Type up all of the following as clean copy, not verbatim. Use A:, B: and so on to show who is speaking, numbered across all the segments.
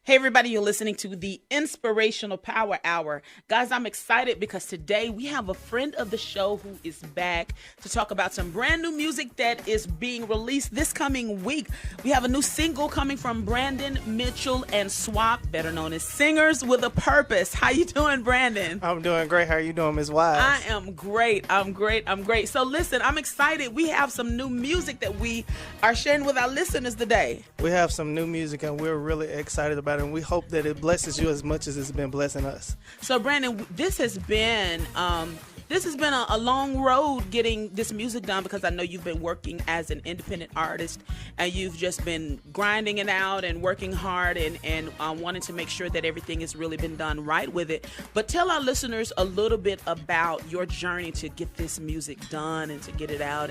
A: Hey, everybody, you're listening to the Inspirational Power Hour. Guys, I'm excited because today we have a friend of the show who is back to talk about some brand new music that is being released this coming week. We have a new single coming from Brandon Mitchell and Swap, better known as Singers with a Purpose. How you doing, Brandon?
B: I'm doing great. How are you doing, Ms. Wise?
A: I am great. I'm great. So listen, I'm excited. We have some new music that we are sharing with our listeners today.
B: We have some new music, and we're really excited about it, and we hope that it blesses you as much as it's been blessing us.
A: So, Brandon, this has been a long road getting this music done, because I know you've been working as an independent artist, and you've just been grinding it out and working hard and wanting to make sure that everything has really been done right with it. But tell our listeners a little bit about your journey to get this music done and to get it out,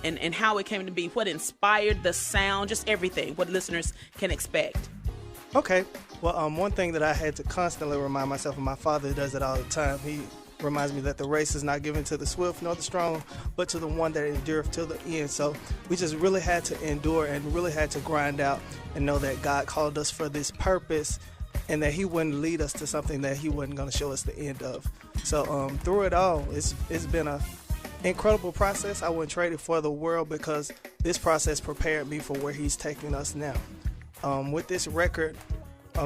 A: and how it came to be, what inspired the sound, just everything, what listeners can expect.
B: Okay. Well, one thing that I had to constantly remind myself, and my father does it all the time, he reminds me that the race is not given to the swift nor the strong, but to the one that endureth till the end. So we just really had to endure and really had to grind out and know that God called us for this purpose, and that he wouldn't lead us to something that he wasn't going to show us the end of. So through it all, it's been a incredible process. I wouldn't trade it for the world, because this process prepared me for where he's taking us now. With this record,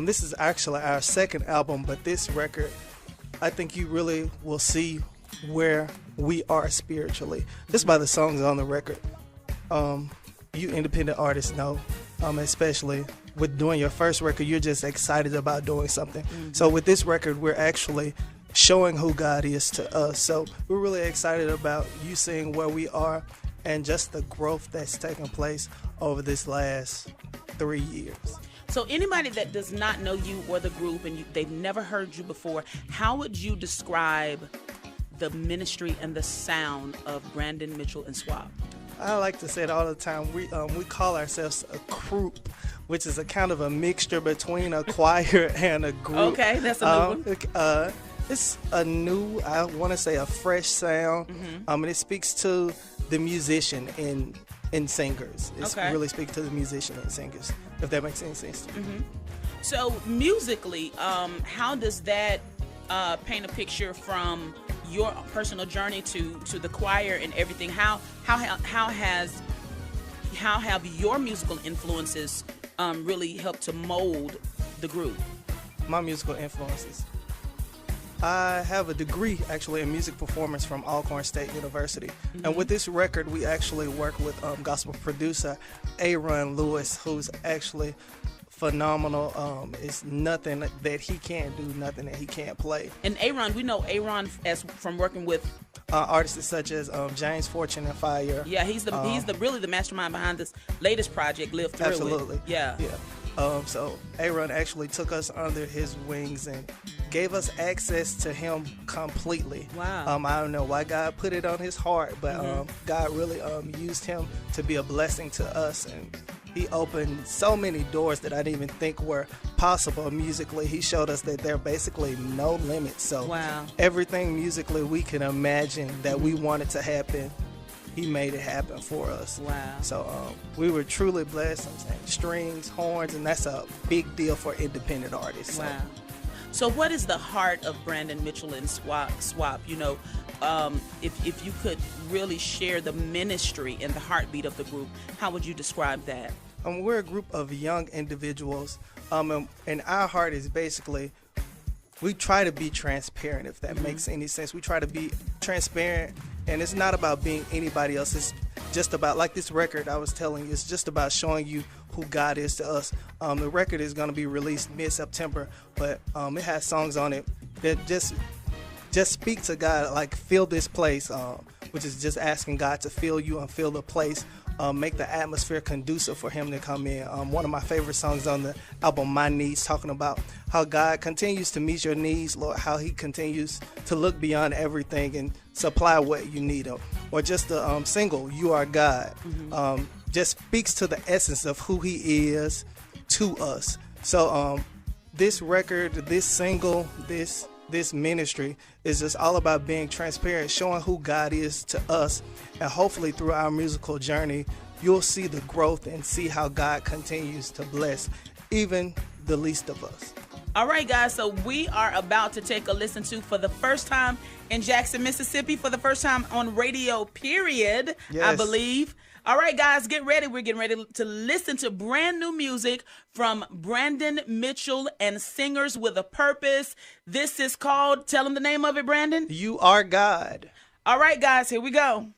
B: this is actually our second album, but this record, I think you really will see where we are spiritually, just by the songs on the record. You independent artists know, especially with doing your first record, you're just excited about doing something. Mm-hmm. So with this record, we're actually showing who God is to us. So we're really excited about you seeing where we are and just the growth that's taken place over this last 3 years.
A: So anybody that does not know you or the group, and they've never heard you before, how would you describe the ministry and the sound of Brandon Mitchell and Swap?
B: I like to say it all the time. We call ourselves a group, which is a kind of a mixture between a choir and a group.
A: Okay, that's a new one.
B: It's a new, I want to say, a fresh sound. Mm-hmm. And it speaks to the musician and singers. It really speaks to the musician and singers, if that makes any sense to you.
A: Mm-hmm. So musically, how does that paint a picture from your personal journey to the choir and everything? How have your musical influences really helped to mold the group?
B: My musical influences. I have a degree, actually, in music performance from Alcorn State University. Mm-hmm. And with this record, we actually work with gospel producer Aaron Lewis, who's actually phenomenal. It's nothing that he can't do, nothing that he can't play.
A: And Aaron, we know Aaron as from working with
B: artists such as James Fortune and Fire.
A: Yeah, he's really the mastermind behind this latest project, Live Through It.
B: Absolutely.
A: Yeah.
B: So Aaron actually took us under his wings and gave us access to him completely.
A: Wow.
B: I don't know why God put it on his heart, but God really used him to be a blessing to us, and he opened so many doors that I didn't even think were possible musically. He showed us that there are basically no limits. So everything musically we can imagine that we wanted to happen, he made it happen for us.
A: Wow.
B: So we were truly blessed. I'm saying strings, horns, and that's a big deal for independent artists.
A: Wow. So what is the heart of Brandon Mitchell and Swap? You know, if you could really share the ministry and the heartbeat of the group, how would you describe that?
B: We're a group of young individuals, and our heart is basically, we try to be transparent, if that makes any sense. We try to be transparent, and it's not about being anybody else. It's just about, like this record I was telling you, it's just about showing you who God is to us. The record is going to be released mid-September, but it has songs on it that just speak to God, like fill this place, which is just asking God to fill you and fill the place. Make the atmosphere conducive for him to come in. One of my favorite songs on the album, My Needs, talking about how God continues to meet your needs, Lord, how he continues to look beyond everything and supply what you need. Or just the single, You Are God, just speaks to the essence of who he is to us. So this record, this single, this ministry is just all about being transparent, showing who God is to us, and hopefully through our musical journey, you'll see the growth and see how God continues to bless, even the least of us.
A: All right, guys, so we are about to take a listen to, for the first time in Jackson, Mississippi, for the first time on radio, period,
B: Yes.
A: I believe. All right, guys, get ready. We're getting ready to listen to brand new music from Brandon Mitchell and Singers with a Purpose. This is called, tell them the name of it, Brandon.
B: You Are God.
A: All right, guys, here we go.